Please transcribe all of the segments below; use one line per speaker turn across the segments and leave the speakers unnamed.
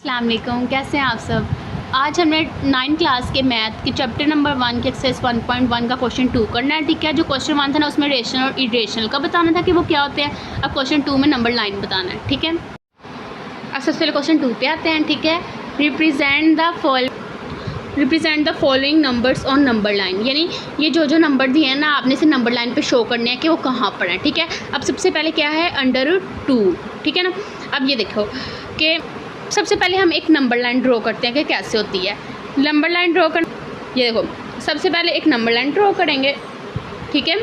अस्सलाम वालेकुम, कैसे हैं आप सब। आज हमने 9 क्लास के मैथ के चैप्टर नंबर 1 के एक्सरसाइज 1.1 का क्वेश्चन 2 करना है। ठीक है, जो क्वेश्चन 1 था ना उसमें रेशनल और इरेशनल का बताना था कि वो क्या होते हैं। अब क्वेश्चन 2 में नंबर लाइन बताना है। ठीक है, अब सबसे पहले क्वेश्चन 2 पे आते हैं। ठीक है, represent the following numbers on number line, यानी ये जो नंबर दिए हैं ना आपने इसे नंबर लाइन पे शो करने हैं कि वो कहाँ पर है। ठीक है, अब सबसे पहले क्या है √2। ठीक है ना, अब ये देखो कि सबसे पहले हम एक नंबर लाइन ड्रॉ करते हैं कि कैसे होती है नंबर लाइन ड्रॉ कर। ये देखो सबसे पहले एक नंबर लाइन ड्रॉ करेंगे। ठीक है,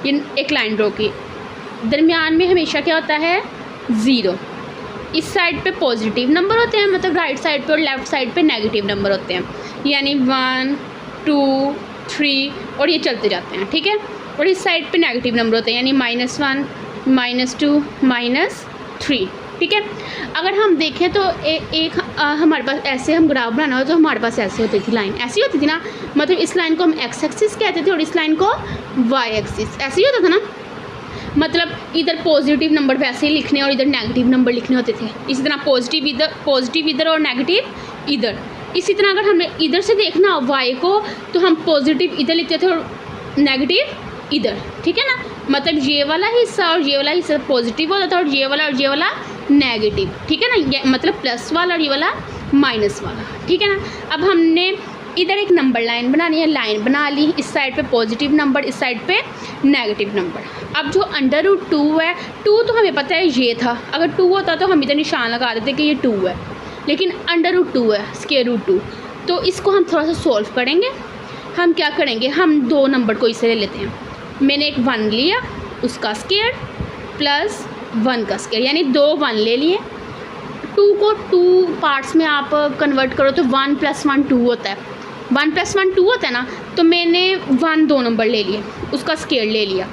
ये एक लाइन ड्रॉ की, दरमियान में हमेशा क्या होता है 0। इस साइड पे पॉजिटिव नंबर होते हैं, मतलब राइट साइड पे, और लेफ़्ट साइड पे नेगेटिव नंबर होते हैं, यानी 1 2 3 और ये चलते जाते हैं। ठीक है, और इस साइड पे नेगेटिव नंबर होते हैं, यानी -1 -2 -3। ठीक है, अगर हम देखें तो एक हमारे पास ऐसे हम ग्राफ बनाना हो तो हमारे पास ऐसे होती थी लाइन, ऐसी होती थी ना, मतलब इस लाइन को हम x एक्सिस कहते थे और इस लाइन को y एक्सिस, ऐसे ही होता था ना। मतलब इधर पॉजिटिव नंबर वैसे ही लिखने और इधर नेगेटिव नंबर लिखने होते थे। इसी तरह पॉजिटिव इधर और नेगेटिव इधर। इसी तरह अगर हमें इधर से देखना हो y को तो हम पॉजिटिव इधर लिखते थे और नेगेटिव इधर। ठीक है ना, मतलब ये वाला हिस्सा और ये वाला हिस्सा पॉजिटिव होता था और ये वाला नेगेटिव। ठीक है ना, ये मतलब प्लस वाला और ये वाला माइनस वाला। ठीक है ना, अब हमने इधर एक नंबर लाइन बनानी है, लाइन बना ली, इस साइड पे पॉजिटिव नंबर, इस साइड पे नेगेटिव नंबर। अब जो √2 है, 2 तो हमें पता है ये था, अगर 2 होता तो हम इधर निशान लगा देते कि ये 2 है, लेकिन √2 है, √2। तो इसको हम थोड़ा सा सॉल्व करेंगे। हम क्या करेंगे, हम 2 नंबर को इसे ले लेते हैं। मैंने एक 1 लिया, उसका स्क्वायर प्लस 1 का स्क्वायर, यानी 2 1 ले लिए। 2 को 2 पार्ट्स में आप कन्वर्ट करो तो 1 + 1 2 होता है, 1 + 1 2 होता है ना। तो मैंने 1 2 नंबर ले लिए, उसका स्क्वायर ले लिया।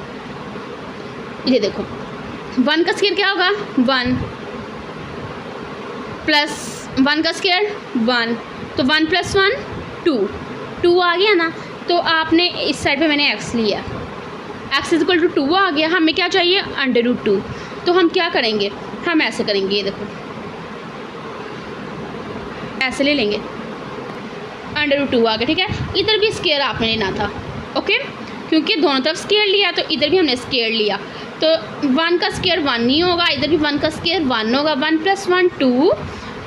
ये देखो 1 का स्क्वायर क्या होगा 1 प्लस 1 का स्क्वायर 1, तो 1 + 1 2 आ गया ना। तो आपने इस साइड पे मैंने x लिया, x = 2 आ गया। हमें क्या चाहिए √2। तो हम क्या करेंगे, हम ऐसे करेंगे, ये देखो ऐसे ले लेंगे, √2 आ गया। ठीक है, इधर भी स्क्वायर आपने लेना था, ओके, क्योंकि दोनों तरफ स्क्वायर लिया तो इधर भी हमने स्क्वायर लिया। तो 1 का स्क्वायर 1 नहीं होगा, इधर भी 1 का स्क्वायर 1 होगा। 1 + 1 2,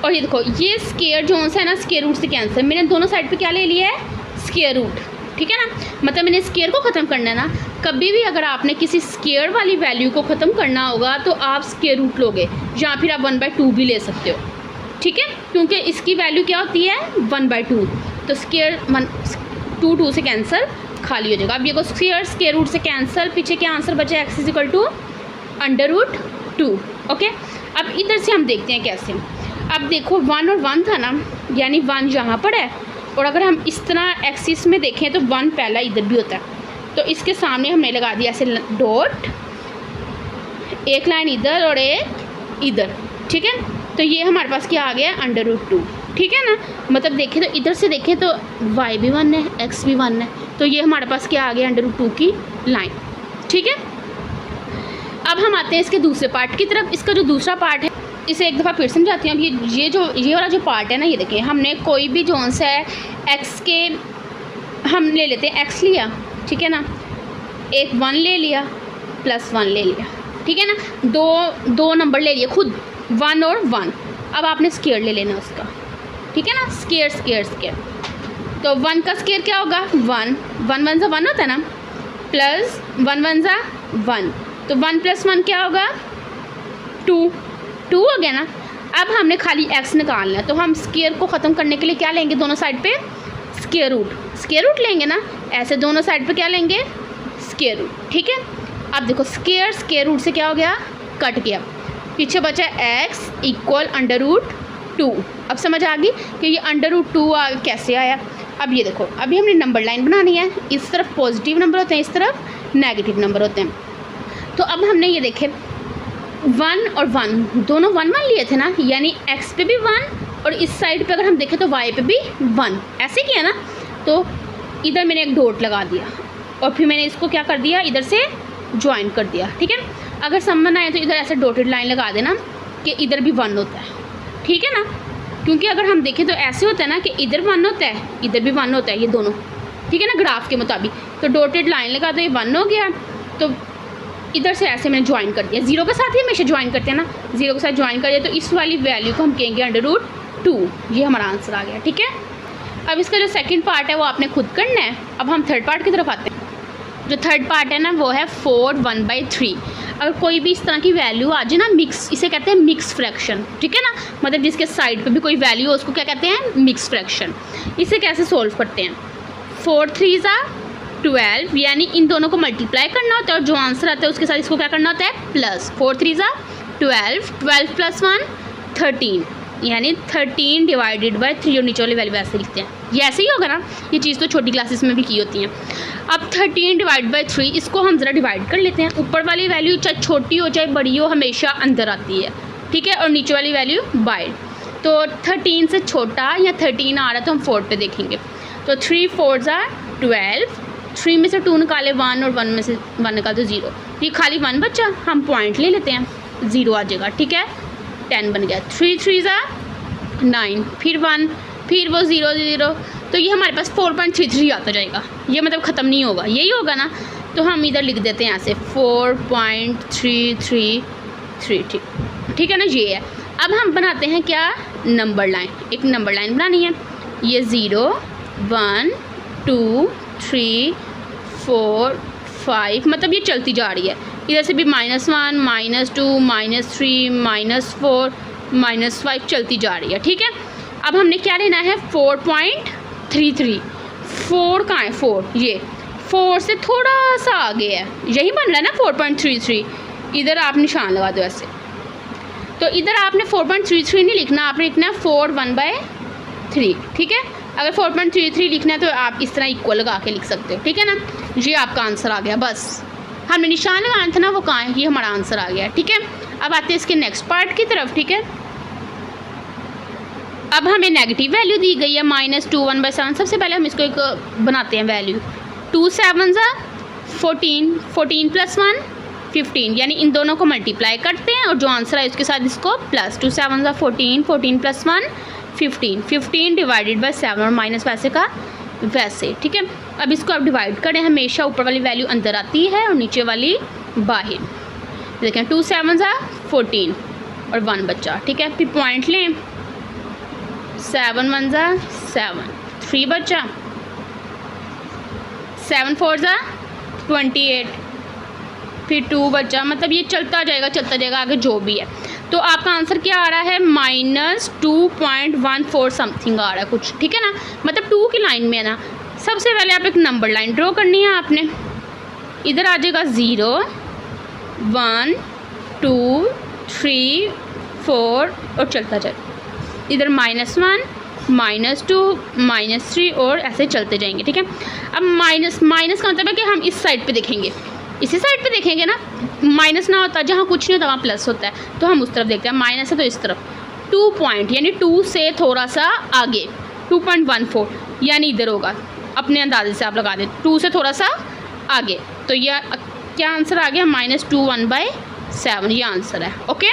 और ये देखो ये स्क्वायर जो है ना स्क्वायर रूट से कैंसिल। मैंने दोनों साइड पे क्या ले लिया है स्क्वायर रूट। ठीक है ना, मतलब मैंने स्क्वायर को ख़त्म करना है ना। कभी भी अगर आपने किसी स्क्वायर वाली वैल्यू को ख़त्म करना होगा तो आप स्क्वायर रूट लोगे, या फिर आप 1/2 भी ले सकते हो। ठीक है, क्योंकि इसकी वैल्यू क्या होती है 1/2, तो स्क्वायर 2 से कैंसिल खाली हो जाएगा। अब ये को स्क्वायर रूट से कैंसिल, पीछे क्या आंसर बचा x = √2। ओके, अब इधर से हम देखते हैं कैसे। अब देखो 1 और 1 था ना, यानी 1 यहाँ पर है, और अगर हम इस तरह एक्सिस में देखें तो 1 पहला इधर भी होता है। तो इसके सामने हमने लगा दिया ऐसे डॉट, एक लाइन इधर और एक इधर। ठीक है, तो ये हमारे पास क्या आ गया √2। ठीक है ना, मतलब देखें तो इधर से देखें तो y भी 1 है, x भी 1 है, तो ये हमारे पास क्या आ गया √2 की लाइन। ठीक है, अब हम आते हैं इसके दूसरे पार्ट की तरफ। इसका जो दूसरा पार्ट है इसे एक दफ़ा फिर समझाती हूँ। ये वाला जो पार्ट है ना, ये देखें, हमने कोई भी जोन सा है x के हम ले लेते हैं, x लिया, ठीक है ना, एक 1 ले लिया प्लस 1 ले लिया। ठीक है ना, दो नंबर ले लिए खुद 1 और 1। अब आपने स्क्वायर ले लेना उसका। ठीक है ना, स्क्वायर। तो 1 का स्क्वायर क्या होगा 1 1 1 1 होता है ना, प्लस 1 1 1, तो 1 + 1 क्या होगा 2 हो गया ना। अब हमने खाली x निकालना है, तो हम स्क्वायर को ख़त्म करने के लिए क्या लेंगे, दोनों साइड पे स्क्वायर रूट लेंगे ना, ऐसे दोनों साइड पे क्या लेंगे स्क्वायर रूट। ठीक है, अब देखो स्क्वायर रूट से क्या हो गया कट गया, पीछे बचा x = √2। अब समझ आ गई कि ये √2 कैसे आया। अब ये देखो, अभी हमने नंबर लाइन बनानी है, इस तरफ पॉजिटिव नंबर होते हैं, इस तरफ नेगेटिव नंबर होते हैं। तो अब हमने ये देखे 1 और 1 दोनों 1 1 लिए थे ना, यानी x पे भी 1 और इस साइड पे अगर हम देखें तो y पे भी 1, ऐसे किया ना। तो इधर मैंने एक डॉट लगा दिया और फिर मैंने इसको क्या कर दिया इधर से ज्वाइन कर दिया। ठीक है, अगर समझ आए तो इधर ऐसे डॉटेड लाइन लगा देना कि इधर भी 1 होता है। ठीक है ना, क्योंकि अगर हम देखें तो ऐसे होता है ना कि इधर 1 होता है, इधर भी 1 होता है, ये दोनों, ठीक है ना, ग्राफ के मुताबिक। तो डॉटेड लाइन लगा दो, ये 1 हो गया, तो इधर से ऐसे मैंने ज्वाइन कर दिया, 0 के साथ ही हमेशा ज्वाइन करते हैं ना, 0 के साथ ज्वाइन कर दिया, तो इस वाली वैल्यू को हम कहेंगे √2। ये हमारा आंसर आ गया, ठीक है। अब इसका जो सेकंड पार्ट है वो आपने खुद करना है। अब हम थर्ड पार्ट की तरफ आते हैं। जो थर्ड पार्ट है ना वो है 4 1/3। अगर कोई भी इस तरह की वैल्यू आ जाए ना मिक्स, इसे कहते हैं मिक्स फ्रैक्शन, ठीक है ना, मतलब जिसके साइड पे भी कोई वैल्यू हो उसको क्या कहते हैं, मिक्स फ्रैक्शन। इसे कैसे सोल्व करते हैं, 4 3s are 12, यानी इन दोनों को मल्टीप्लाई करना होता है और जो आंसर आता है उसके साथ इसको क्या करना होता है, प्लस। 4 3s are 12, 12 + 1 13, यानी 13 डिवाइडेड बाय 3, और नीचे वाली वैल्यू ऐसे लिखते हैं। ये ऐसे ही होगा ना, ये चीज़ तो छोटी क्लासेस में भी की होती हैं। अब 13 डिवाइड बाय 3, इसको हम ज़रा डिवाइड कर लेते हैं। ऊपर वाली वैल्यू चाहे छोटी हो चाहे बड़ी हो हमेशा अंदर आती है, ठीक है, और नीचे वाली वैल्यू बाय। तो 13 से छोटा या 13 आ रहा है तो हम 4 पे देखेंगे। तो 3 4s are 12, 3 में से 2 निकाले 1 और 1 में से 1 निकाले तो 0, ये खाली 1 बचा, हम पॉइंट ले लेते हैं, 0 आ जाएगा, ठीक है, 10 बन गया। 3 3s are 9, फिर 1, फिर वो 0 0, तो ये हमारे पास 4.33 आता जाएगा। ये मतलब ख़त्म नहीं होगा, यही होगा ना, तो हम इधर लिख देते हैं ऐसे 4.333, ठीक है ना, ये है। अब हम बनाते हैं क्या, नंबर लाइन। एक नंबर लाइन बनानी है, ये 0 1 2 3 4 5, मतलब ये चलती जा रही है। इधर से भी -1 -2 -3 -4 -5 चलती जा रही है, ठीक है। अब हमने क्या लेना है, 4.33। 4 कहाँ है, 4, ये 4 से थोड़ा सा आगे है, यही बन रहा है ना 4.33। इधर आप निशान लगा दो ऐसे, तो इधर आपने 4.33 नहीं लिखना, आपने लिखना है 4 1/3, ठीक है। अगर 4.33 लिखना है तो आप इस तरह इक्वल लगा के लिख सकते हो, ठीक है ना। ये आपका आंसर आ गया, बस हमने निशान लगाना था ना, वो कहाँ है, ये हमारा आंसर आ गया, ठीक है। अब आते हैं इसके नेक्स्ट पार्ट की तरफ, ठीक है। अब हमें नेगेटिव वैल्यू दी गई है -2 1/7। सबसे पहले हम इसको एक बनाते हैं वैल्यू, 2 7s are 14, 14 + 1 15, यानी इन दोनों को मल्टीप्लाई करते हैं और जो आंसर है उसके साथ इसको plus. 2 7s are 14, 14 + 1 15, 15 divided by 7, और माइनस वैसे का वैसे, ठीक है। अब इसको आप डिवाइड करें, हमेशा ऊपर वाली वैल्यू अंदर आती है और नीचे वाली बाहर। देखें 2 7s are 14 और 1 बचा, ठीक है। फिर पॉइंट लें, 7 1s are 7, 3 बचा, 7 4s are 28, फिर 2 बचा, मतलब ये चलता जाएगा आगे जो भी है। तो आपका आंसर क्या आ रहा है, -2.14 समथिंग आ रहा है कुछ, ठीक है ना, मतलब 2 की लाइन में है ना। सबसे पहले आप एक नंबर लाइन ड्रॉ करनी है आपने, इधर आ जाएगा 0 1 2 3 4 और चलता जाए, इधर -1 -2 -3 और ऐसे चलते जाएंगे, ठीक है। अब माइनस का मतलब है कि हम इस साइड पे देखेंगे, इसी साइड पे देखेंगे ना, माइनस ना होता, जहाँ कुछ नहीं होता वहाँ प्लस होता है, तो हम उस तरफ देखते हैं। माइनस है तो इस तरफ 2 पॉइंट, यानी 2 से थोड़ा सा आगे 2.14, यानी इधर होगा, अपने अंदाजे से आप लगा दें 2 से थोड़ा सा आगे। तो यह क्या आंसर आ गया, -2 1/7, ये आंसर है, ओके।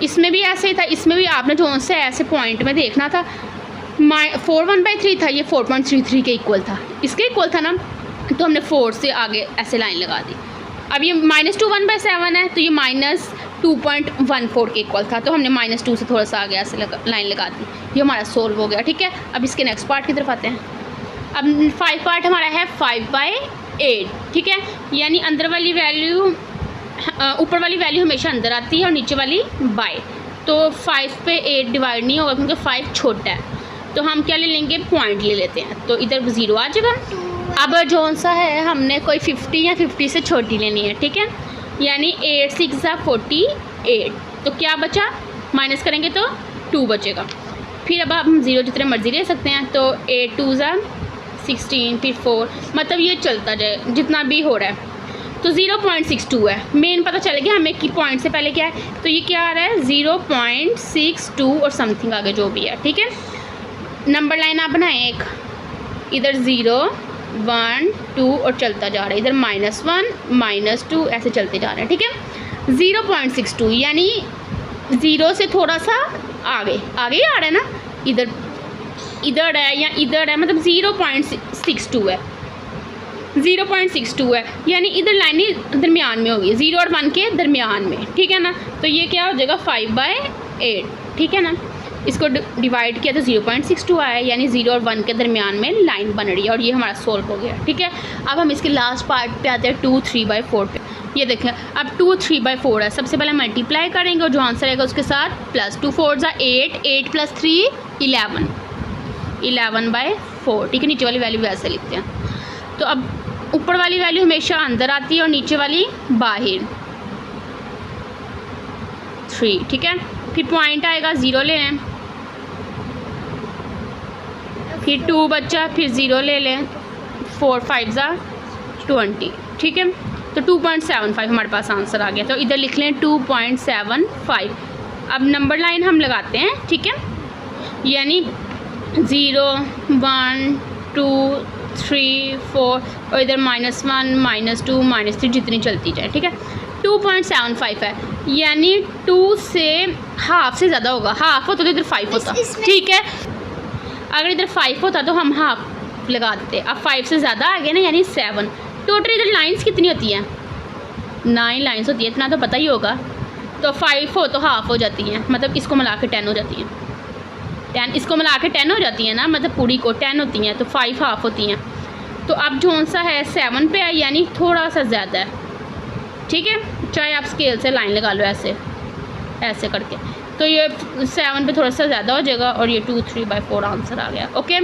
इसमें भी ऐसे ही था, इसमें भी आपने जो से ऐसे पॉइंट में देखना था, 4 1/3 था, ये 4.33 के इक्वल था, इसके इक्वल था ना, तो हमने 4 से आगे ऐसे लाइन लगा दी। अब ये -2 1/7 है, तो ये -2.14 के इक्वल था, तो हमने -2 से थोड़ा सा आगे ऐसे लाइन लगा दी, ये हमारा सोल्व हो गया, ठीक है। अब इसके नेक्स्ट पार्ट की तरफ आते हैं। अब 5 पार्ट हमारा है 5/8, ठीक है, यानी अंदर वाली वैल्यू, ऊपर वाली वैल्यू हमेशा अंदर आती है और नीचे वाली बाय। तो 5 पे 8 डिवाइड नहीं होगा क्योंकि 5 छोटा है, तो हम क्या ले लेंगे, पॉइंट ले लेते हैं, तो इधर 0 आ जाएगा। अब जो सा है हमने कोई 50 या 50 से छोटी लेनी है, ठीक है, यानी 8 6 are 48, तो क्या बचा, माइनस करेंगे तो 2 बचेगा। फिर अब हम 0 जितने मर्जी ले सकते हैं, तो 8 2s are 16, फिर 4, मतलब ये चलता जाए जितना भी हो रहा है। तो 0.62 है, मेन पता चल गया हमें कि पॉइंट से पहले क्या है, तो ये क्या आ रहा है 0.62 और समथिंग आगे जो भी है, ठीक है। नंबर लाइन आप बनाएं एक, इधर 0 1 2 और चलता जा रहा है, इधर -1 -2 ऐसे चलते जा रहे हैं, ठीक है। 0.62 यानी 0 से थोड़ा सा आगे आगे ही आ रहा है ना, इधर है या इधर है, मतलब 0.62 है, 0.62 है, यानी इधर लाइन दरमियान में होगी, 0 और 1 के दरमियान में, ठीक है ना। तो ये क्या हो जाएगा 5/8, ठीक है ना। इसको डिवाइड किया तो 0.62 आया, यानी 0 और 1 के दरमियान में लाइन बन रही है, और ये हमारा सोल्व हो गया, ठीक है। अब हम इसके लास्ट पार्ट पे आते हैं 2 3/4 पे। ये देखें अब 2 3/4 है, सबसे पहले मल्टीप्लाई करेंगे और जो आंसर आएगा उसके साथ प्लस, 2 4 8, 8 + 3 11, 11/4, ठीक है। नीचे वाली वैल्यू वैसे लिखते हैं। तो अब ऊपर वाली वैल्यू हमेशा अंदर आती है और नीचे वाली बाहर, 3, ठीक है। फिर पॉइंट आएगा, 0 ले लें, फिर 2 बच्चा, फिर 0 ले लें, 4 5 20, ठीक है। तो 2.75 हमारे पास आंसर आ गया। तो इधर लिख लें 2.75। अब नंबर लाइन हम लगाते हैं, ठीक है, यानी 0 1 2 3 4 और इधर -1 -2 -3 जितनी चलती जाए, ठीक है। 2.75 है, यानी 2 से हाफ से ज़्यादा होगा, हाफ होता तो इधर 5 होता, ठीक है। अगर इधर 5 होता तो हम हाफ लगा देते, अब 5 से ज़्यादा आ गया ना, यानी 7। टोटल इधर लाइंस कितनी होती हैं, 9 लाइंस होती है, इतना तो पता ही होगा। तो 5 हो तो हाफ हो जाती हैं, मतलब इसको मिला के 10 हो जाती हैं, 10 इसको मिला के 10 हो जाती है ना, मतलब पूरी को 10 होती हैं, तो 5 हाफ होती हैं। तो अब जो सा है 7 पे है, यानी थोड़ा सा ज़्यादा है, ठीक है। चाहे आप स्केल से लाइन लगा लो ऐसे ऐसे करके, तो ये 7 पे थोड़ा सा ज़्यादा हो जाएगा और ये 2 3/4 आंसर आ गया, ओके।